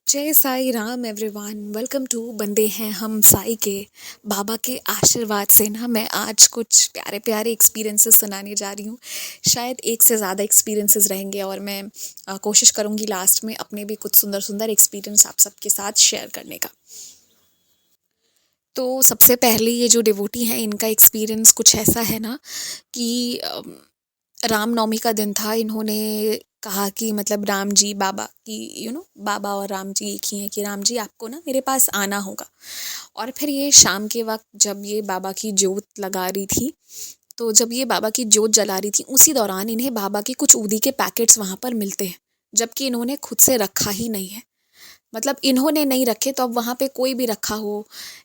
जय Sai Ram everyone. Welcome to बंदे हैं हम साई के। बाबा के आशीर्वाद से ना मैं आज कुछ प्यारे प्यारे एक्सपीरियंसेस सुनाने जा रही हूँ। शायद एक से ज़्यादा एक्सपीरियंसेस रहेंगे और मैं कोशिश करूँगी लास्ट में अपने भी कुछ सुंदर सुंदर एक्सपीरियंस आप सबके साथ शेयर करने का। तो सबसे पहले ये जो डिवोटी हैं इनका एक्सपीरियंस कुछ ऐसा है ना कि रामनवमी का दिन था। इन्होंने कहा कि मतलब राम जी बाबा की बाबा और राम जी एक ही हैं कि राम जी आपको ना मेरे पास आना होगा। और फिर ये शाम के वक्त जब ये बाबा की जोत लगा रही थी, तो जब ये बाबा की जोत जला रही थी उसी दौरान इन्हें बाबा के कुछ ऊदी के पैकेट्स वहाँ पर मिलते हैं, जबकि इन्होंने खुद से रखा ही नहीं है। मतलब इन्होंने नहीं रखे तो अब वहाँ पे कोई भी रखा हो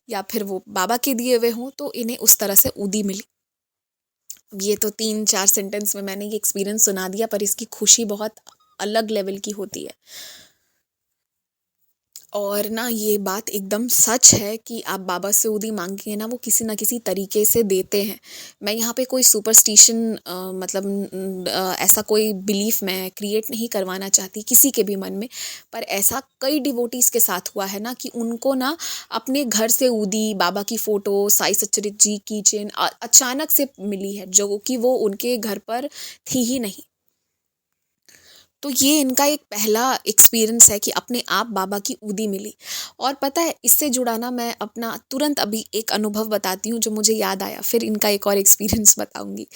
या फिर वो बाबा के दिए हुए हों तो इन्हें उस तरह से ऊदी मिली। ये तो 3-4 सेंटेंस में मैंने ये एक्सपीरियंस सुना दिया, पर इसकी खुशी बहुत अलग लेवल की होती है। और ना ये बात एकदम सच है कि आप बाबा से ऊदी मांगिए ना, वो किसी ना किसी तरीके से देते हैं। मैं यहाँ पे कोई सुपरस्टिशन ऐसा कोई बिलीफ मैं क्रिएट नहीं करवाना चाहती किसी के भी मन में। पर ऐसा कई डिवोटीज़ के साथ हुआ है ना कि उनको ना अपने घर से ऊदी, बाबा की फ़ोटो, साई सच्चरित जी की चेन अचानक से मिली है, जो कि वो उनके घर पर थी ही नहीं। तो ये इनका एक पहला एक्सपीरियंस है कि अपने आप बाबा की ऊदी मिली। और पता है इससे जुड़ा ना मैं अपना तुरंत अभी एक अनुभव बताती हूँ जो मुझे याद आया, फिर इनका एक और एक्सपीरियंस बताऊँगी।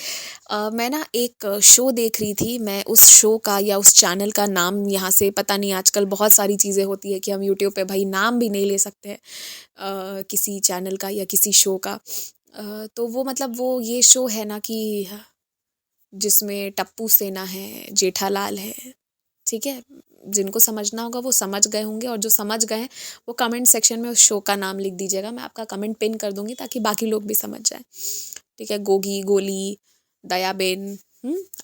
मैं ना एक शो देख रही थी। मैं उस शो का या उस चैनल का नाम यहाँ से पता नहीं, आजकल बहुत सारी चीज़ें होती है कि हम यूट्यूब पे भाई नाम भी नहीं ले सकते हैं किसी चैनल का या किसी शो का। तो वो मतलब वो ये शो है ना कि जिसमें टप्पू सेना है, जेठालाल है, ठीक है? जिनको समझना होगा वो समझ गए होंगे, और जो समझ गए हैं वो कमेंट सेक्शन में उस शो का नाम लिख दीजिएगा। मैं आपका कमेंट पिन कर दूँगी ताकि बाकी लोग भी समझ जाएँ, ठीक है? गोगी, गोली, दयाबेन,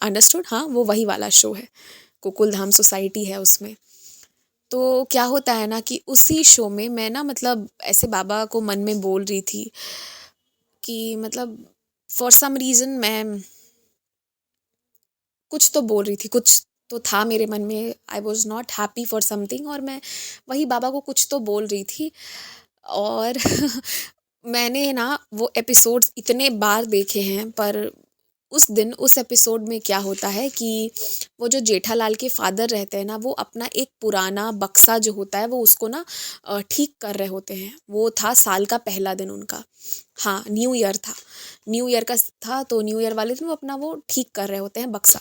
अंडरस्टूड? हाँ, वो वही वाला शो है। गोकुलधाम सोसाइटी है उसमें। तो क्या होता है ना कि उसी शो में मैं ना मतलब ऐसे बाबा को मन में बोल रही थी कि मतलब फॉर सम रीज़न मैं कुछ तो बोल रही थी, कुछ तो था मेरे मन में। I was not happy for something, और मैं वही बाबा को कुछ तो बोल रही थी। और मैंने ना वो एपिसोड्स इतने बार देखे हैं, पर उस दिन उस एपिसोड में क्या होता है कि वो जो जेठालाल के फादर रहते हैं ना, वो अपना एक पुराना बक्सा जो होता है वो उसको ना ठीक कर रहे होते हैं। वो था साल का पहला दिन उनका, हाँ न्यू ईयर था, न्यू ईयर का था। तो न्यू ईयर वाले दिन वो अपना वो ठीक कर रहे होते हैं बक्सा।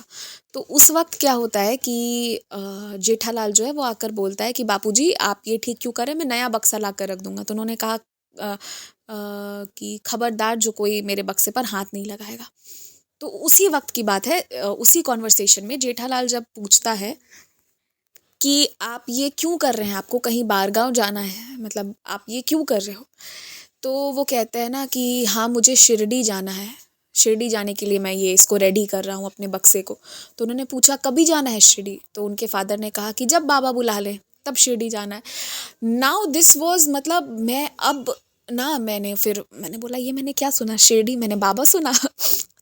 तो उस वक्त क्या होता है कि जेठालाल जो है वो आकर बोलता है कि बापूजी आप ये ठीक क्यों कर रहे हैं, मैं नया बक्सा ला कर रख दूंगा। तो उन्होंने कहा कि खबरदार जो कोई मेरे बक्से पर हाथ नहीं लगाएगा। तो उसी वक्त की बात है, उसी कॉन्वर्सेशन में जेठालाल जब पूछता है कि आप ये क्यों कर रहे हैं, आपको कहीं बाहरगांव जाना है, मतलब आप ये क्यों कर रहे हो। तो वो कहते हैं ना कि हाँ मुझे शिरडी जाना है, शिरडी जाने के लिए मैं ये इसको रेडी कर रहा हूँ अपने बक्से को। तो उन्होंने पूछा कभी जाना है शिरडी, तो उनके फादर ने कहा कि जब बाबा बुला ले तब शिरडी जाना है। नाउ दिस वॉज मतलब मैं अब ना मैंने बोला ये मैंने क्या सुना, शिरडी मैंने बाबा सुना।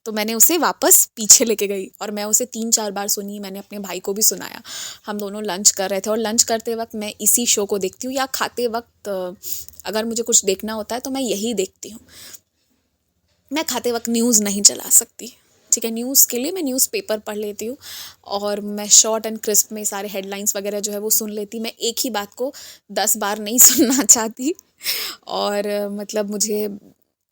तो मैंने उसे वापस पीछे लेके गई और मैं उसे 3-4 बार सुनी। मैंने अपने भाई को भी सुनाया। हम दोनों लंच कर रहे थे और लंच करते वक्त मैं इसी शो को देखती हूँ, या खाते वक्त अगर मुझे कुछ देखना होता है तो मैं यही देखती हूँ। मैं खाते वक्त न्यूज़ नहीं चला सकती, ठीक है? न्यूज़ के लिए मैं न्यूज़ पेपर पढ़ लेती हूँ और मैं शॉर्ट एंड क्रिस्प में सारे हेडलाइंस वगैरह जो है वो सुन लेती। मैं एक ही बात को 10 बार नहीं सुनना चाहती। और मतलब मुझे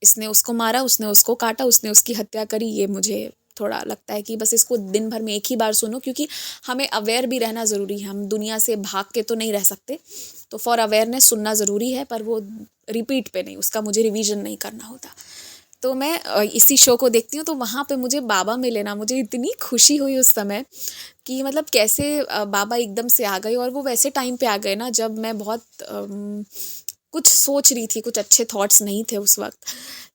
इसने उसको मारा, उसने उसको काटा, उसने उसकी हत्या करी, ये मुझे थोड़ा लगता है कि बस इसको दिन भर में एक ही बार सुनो, क्योंकि हमें अवेयर भी रहना ज़रूरी है। हम दुनिया से भाग के तो नहीं रह सकते, तो फॉर अवेयरनेस सुनना ज़रूरी है, पर वो रिपीट पे नहीं, उसका मुझे रिवीजन नहीं करना होता। तो मैं इसी शो को देखती हूँ। तो वहाँ पे मुझे बाबा मिले ना, मुझे इतनी खुशी हुई उस समय कि मतलब कैसे बाबा एकदम से आ गए। और वो वैसे टाइम पे आ गए ना जब मैं बहुत कुछ सोच रही थी, कुछ अच्छे थॉट्स नहीं थे उस वक्त,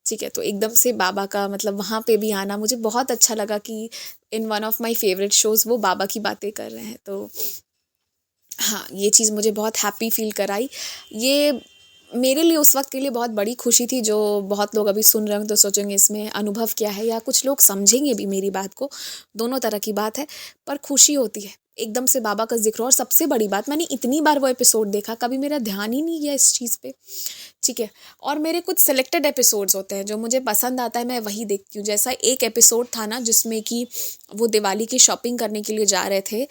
ठीक है? तो एकदम से बाबा का मतलब वहाँ पे भी आना मुझे बहुत अच्छा लगा कि in one of my favourite shows वो बाबा की बातें कर रहे हैं। तो हाँ, ये चीज़ मुझे बहुत हैप्पी फील कराई। ये मेरे लिए उस वक्त के लिए बहुत बड़ी खुशी थी। जो बहुत लोग अभी सुन रहे होंगे तो सोचेंगे इसमें अनुभव क्या है, या कुछ लोग समझेंगे भी मेरी बात को, दोनों तरह की बात है। पर खुशी होती है एकदम से बाबा का ज़िक्र, और सबसे बड़ी बात, मैंने इतनी बार वो एपिसोड देखा, कभी मेरा ध्यान ही नहीं गया इस चीज़ पे, ठीक है। और मेरे कुछ सिलेक्टेड एपिसोड्स होते हैं जो मुझे पसंद आता है, मैं वही देखती हूँ। जैसा एक एपिसोड था ना जिसमें कि वो दिवाली की शॉपिंग करने के लिए जा रहे थे,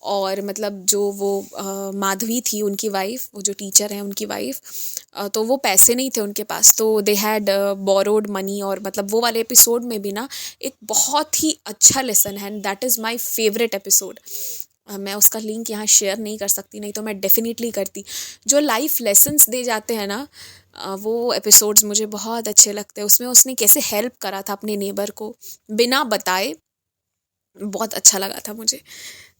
और मतलब जो वो माधवी थी उनकी वाइफ, वो जो टीचर हैं उनकी वाइफ, तो वो पैसे नहीं थे उनके पास, तो दे हैड बोरोड मनी, और मतलब वो वाले एपिसोड में भी ना एक बहुत ही अच्छा लेसन है, and that is my favourite episode. मैं उसका लिंक यहाँ शेयर नहीं कर सकती, नहीं तो मैं डेफिनेटली करती। जो लाइफ लेसन्स दे जाते हैं ना, वो एपिसोड्स मुझे बहुत अच्छे लगते हैं। उसमें उसने कैसे हेल्प करा था अपने नेबर को बिना बताए, बहुत अच्छा लगा था मुझे।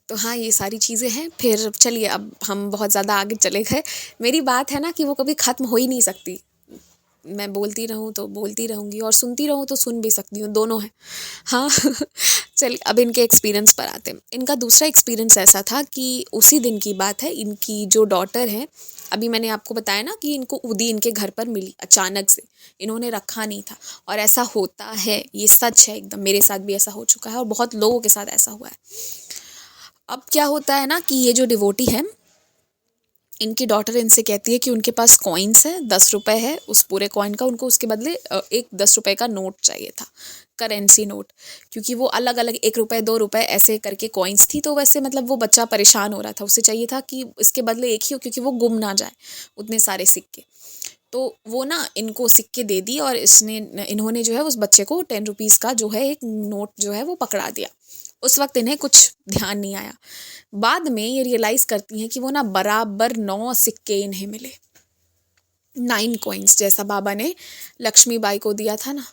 तो हाँ, ये सारी चीज़ें हैं। फिर चलिए, अब हम बहुत ज़्यादा आगे चले गए। मेरी बात है ना कि वो कभी ख़त्म हो ही नहीं सकती। मैं बोलती रहूँ तो बोलती रहूँगी, और सुनती रहूँ तो सुन भी सकती हूँ, दोनों है। हाँ। चलिए, अब इनके एक्सपीरियंस पर आते हैं। इनका दूसरा एक्सपीरियंस ऐसा था कि उसी दिन की बात है, इनकी जो डॉटर है, अभी मैंने आपको बताया ना कि इनको ऊदी इनके घर पर मिली अचानक से, इन्होंने रखा नहीं था, और ऐसा होता है, ये सच है एकदम। मेरे साथ भी ऐसा हो चुका है और बहुत लोगों के साथ ऐसा हुआ है। अब क्या होता है ना कि ये जो डिवोटी है, इनकी डॉटर इनसे कहती है कि उनके पास कॉइन्स है, 10 रुपए है, उस पूरे कॉइन का उनको उसके बदले एक 10 रुपए का नोट चाहिए था, करेंसी नोट। क्योंकि वो अलग अलग 1 रुपए 2 रुपए ऐसे करके कॉइन्स थी, तो वैसे मतलब वो बच्चा परेशान हो रहा था, उसे चाहिए था कि इसके बदले एक ही हो, क्योंकि वो गुम ना जाए उतने सारे सिक्के। तो वो ना इनको सिक्के दे दी, और इन्होंने जो है उस बच्चे को 10 रुपीज़ का जो है एक नोट जो है वो पकड़ा दिया। उस वक्त इन्हें कुछ ध्यान नहीं आया। बाद में ये रियलाइज़ करती हैं कि वो ना बराबर 9 सिक्के इन्हें मिले, 9 कॉइन्स, जैसा बाबा ने लक्ष्मीबाई को दिया था ना,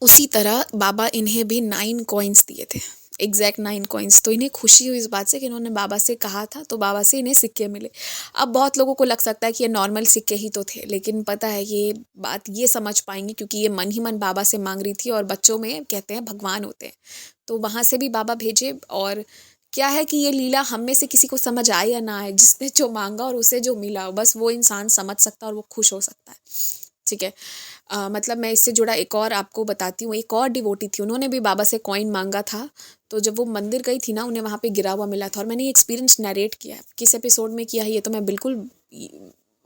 उसी तरह बाबा इन्हें भी 9 कॉइन्स दिए थे, एग्जैक्ट 9 कॉइन्स। तो इन्हें खुशी हुई इस बात से कि इन्होंने बाबा से कहा था, तो बाबा से इन्हें सिक्के मिले। अब बहुत लोगों को लग सकता है कि ये नॉर्मल सिक्के ही तो थे, लेकिन पता है ये बात ये समझ पाएंगे क्योंकि ये मन ही मन बाबा से मांग रही थी, और बच्चों में कहते हैं भगवान होते हैं, तो वहाँ से भी बाबा भेजे। और क्या है कि ये लीला हम में से किसी को समझ आए या ना आए, जिसने जो मांगा और उसे जो मिला, बस वो इंसान समझ सकता है और वो खुश हो सकता है, ठीक है। मतलब मैं इससे जुड़ा एक और आपको बताती हूँ। एक और डिवोटी थी, उन्होंने भी बाबा से कॉइन मांगा था, तो जब वो मंदिर गई थी ना, उन्हें वहाँ पे गिरा हुआ मिला था। और मैंने ये एक्सपीरियंस नरेट किया है, किस एपिसोड में किया है ये तो मैं बिल्कुल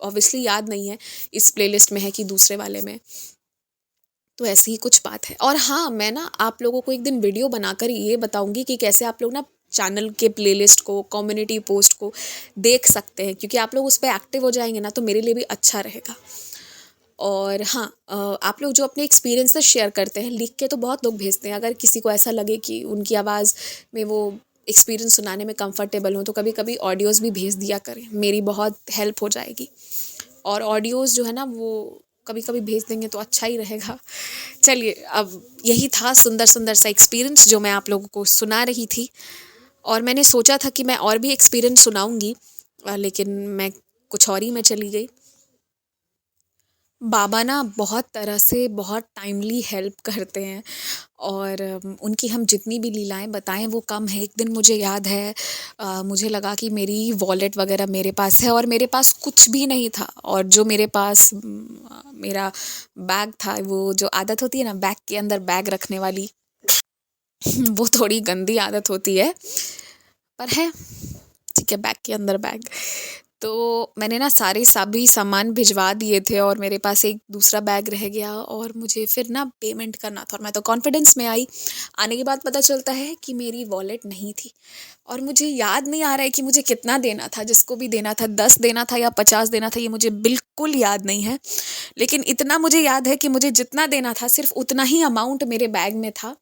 ऑब्वियसली याद नहीं है, इस प्लेलिस्ट में है कि दूसरे वाले में। तो ऐसी ही कुछ बात है। और हाँ, मैं ना आप लोगों को एक दिन वीडियो बनाकर ये बताऊंगी कि कैसे आप लोग ना चैनल के प्लेलिस्ट को, कम्युनिटी पोस्ट को देख सकते हैं, क्योंकि आप लोग उस पर एक्टिव हो जाएंगे ना, तो मेरे लिए भी अच्छा रहेगा। और हाँ, आप लोग जो अपने एक्सपीरियंसेस शेयर करते हैं, लिख के तो बहुत लोग भेजते हैं। अगर किसी को ऐसा लगे कि उनकी आवाज़ में वो एक्सपीरियंस सुनाने में कंफर्टेबल हो, तो कभी कभी ऑडियोज़ भी भेज दिया करें, मेरी बहुत हेल्प हो जाएगी। और ऑडियोज़ जो है ना, वो कभी कभी भेज देंगे तो अच्छा ही रहेगा। चलिए, अब यही था सुंदर सुंदर सा एक्सपीरियंस जो मैं आप लोगों को सुना रही थी। और मैंने सोचा था कि मैं और भी एक्सपीरियंस सुनाऊंगी, लेकिन मैं कुछ और ही में चली गई। बाबा ना बहुत तरह से बहुत टाइमली हेल्प करते हैं, और उनकी हम जितनी भी लीलाएं बताएं वो कम है। एक दिन मुझे याद है, मुझे लगा कि मेरी वॉलेट वगैरह मेरे पास है, और मेरे पास कुछ भी नहीं था। और जो मेरे पास मेरा बैग था, वो जो आदत होती है ना बैग के अंदर बैग रखने वाली, वो थोड़ी गंदी आदत होती है, पर है, ठीक है, बैग के अंदर बैग। तो मैंने ना सारे सभी सामान भिजवा दिए थे, और मेरे पास एक दूसरा बैग रह गया, और मुझे फिर ना पेमेंट करना था, और मैं तो कॉन्फिडेंस में आई। आने के बाद पता चलता है कि मेरी वॉलेट नहीं थी, और मुझे याद नहीं आ रहा है कि मुझे कितना देना था, जिसको भी देना था, 10 देना था या 50 देना था, ये मुझे बिल्कुल याद नहीं है। लेकिन इतना मुझे याद है कि मुझे जितना देना था सिर्फ उतना ही अमाउंट मेरे बैग में था,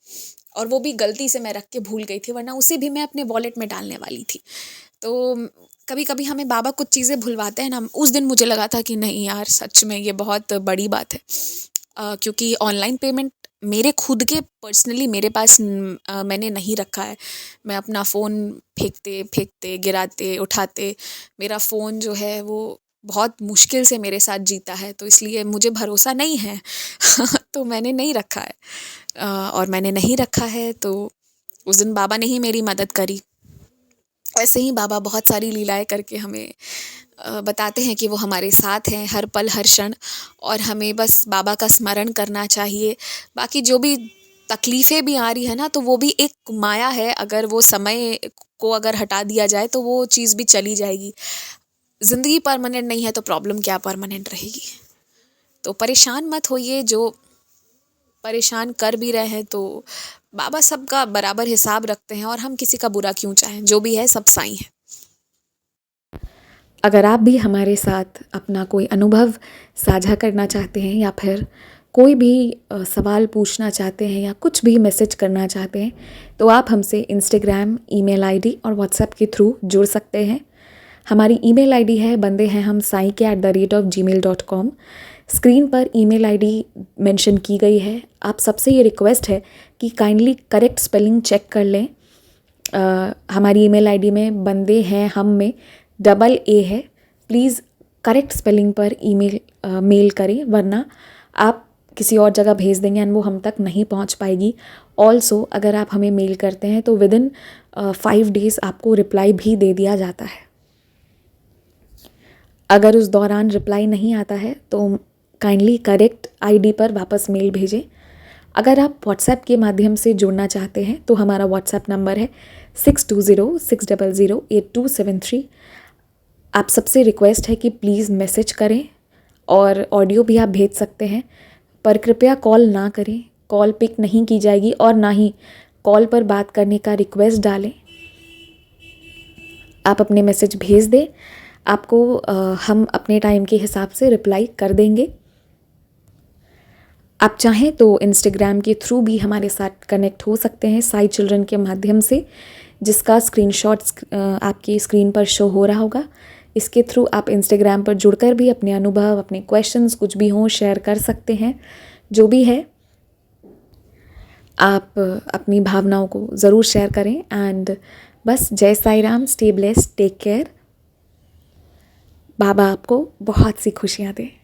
और वो भी गलती से मैं रख के भूल गई थी, वरना उसे भी मैं अपने वॉलेट में डालने वाली थी। तो कभी कभी हमें बाबा कुछ चीज़ें भुलवाते हैं ना। उस दिन मुझे लगा था कि नहीं यार, सच में ये बहुत बड़ी बात है, क्योंकि ऑनलाइन पेमेंट मेरे खुद के पर्सनली मेरे पास मैंने नहीं रखा है। मैं अपना फ़ोन फेंकते फेंकते, गिराते उठाते, मेरा फ़ोन जो है वो बहुत मुश्किल से मेरे साथ जीता है, तो इसलिए मुझे भरोसा नहीं है। तो मैंने नहीं रखा है, और मैंने नहीं रखा है, तो उस दिन बाबा ने ही मेरी मदद करी। ऐसे ही बाबा बहुत सारी लीलाएं करके हमें बताते हैं कि वो हमारे साथ हैं हर पल हर क्षण, और हमें बस बाबा का स्मरण करना चाहिए। बाकी जो भी तकलीफ़ें भी आ रही है ना, तो वो भी एक माया है, अगर वो समय को अगर हटा दिया जाए तो वो चीज़ भी चली जाएगी। ज़िंदगी परमानेंट नहीं है तो प्रॉब्लम क्या परमानेंट रहेगी। तो परेशान मत होइए, जो परेशान कर भी रहे हैं तो बाबा सबका बराबर हिसाब रखते हैं, और हम किसी का बुरा क्यों चाहें, जो भी है सब साईं है। अगर आप भी हमारे साथ अपना कोई अनुभव साझा करना चाहते हैं, या फिर कोई भी सवाल पूछना चाहते हैं, या कुछ भी मैसेज करना चाहते हैं, तो आप हमसे इंस्टाग्राम, ईमेल आईडी और व्हाट्सएप के थ्रू जुड़ सकते हैं। हमारी ईमेल आईडी है बंदे हैं हम saike@gmail.com। स्क्रीन पर ईमेल आईडी मेंशन की गई है। आप सबसे ये रिक्वेस्ट है कि काइंडली करेक्ट स्पेलिंग चेक कर लें। हमारी ईमेल आईडी में बंदे हैं हम में डबल ए है। प्लीज़ करेक्ट स्पेलिंग पर मेल करें, वरना आप किसी और जगह भेज देंगे एंड वो हम तक नहीं पहुंच पाएगी। ऑल्सो अगर आप हमें मेल करते हैं तो विदिन 5 डेज़ आपको रिप्लाई भी दे दिया जाता है। अगर उस दौरान रिप्लाई नहीं आता है तो काइंडली करेक्ट आईडी पर वापस मेल भेजें। अगर आप व्हाट्सएप के माध्यम से जुड़ना चाहते हैं तो हमारा व्हाट्सएप नंबर है 6206008273। आप सबसे रिक्वेस्ट है कि प्लीज़ मैसेज करें, और ऑडियो भी आप भेज सकते हैं, पर कृपया कॉल ना करें। कॉल पिक नहीं की जाएगी, और ना ही कॉल पर बात करने का रिक्वेस्ट डालें। आप अपने मैसेज भेज दें, आपको हम अपने टाइम के हिसाब से रिप्लाई कर देंगे। आप चाहें तो इंस्टाग्राम के थ्रू भी हमारे साथ कनेक्ट हो सकते हैं, साई चिल्ड्रन के माध्यम से, जिसका स्क्रीनशॉट्स आपकी स्क्रीन पर शो हो रहा होगा। इसके थ्रू आप इंस्टाग्राम पर जुड़कर भी अपने अनुभव, अपने क्वेश्चंस कुछ भी हों शेयर कर सकते हैं। जो भी है, आप अपनी भावनाओं को ज़रूर शेयर करें। एंड बस जय Sai Ram, stay blessed, take care. बाबा आपको बहुत सी खुशियाँ दें।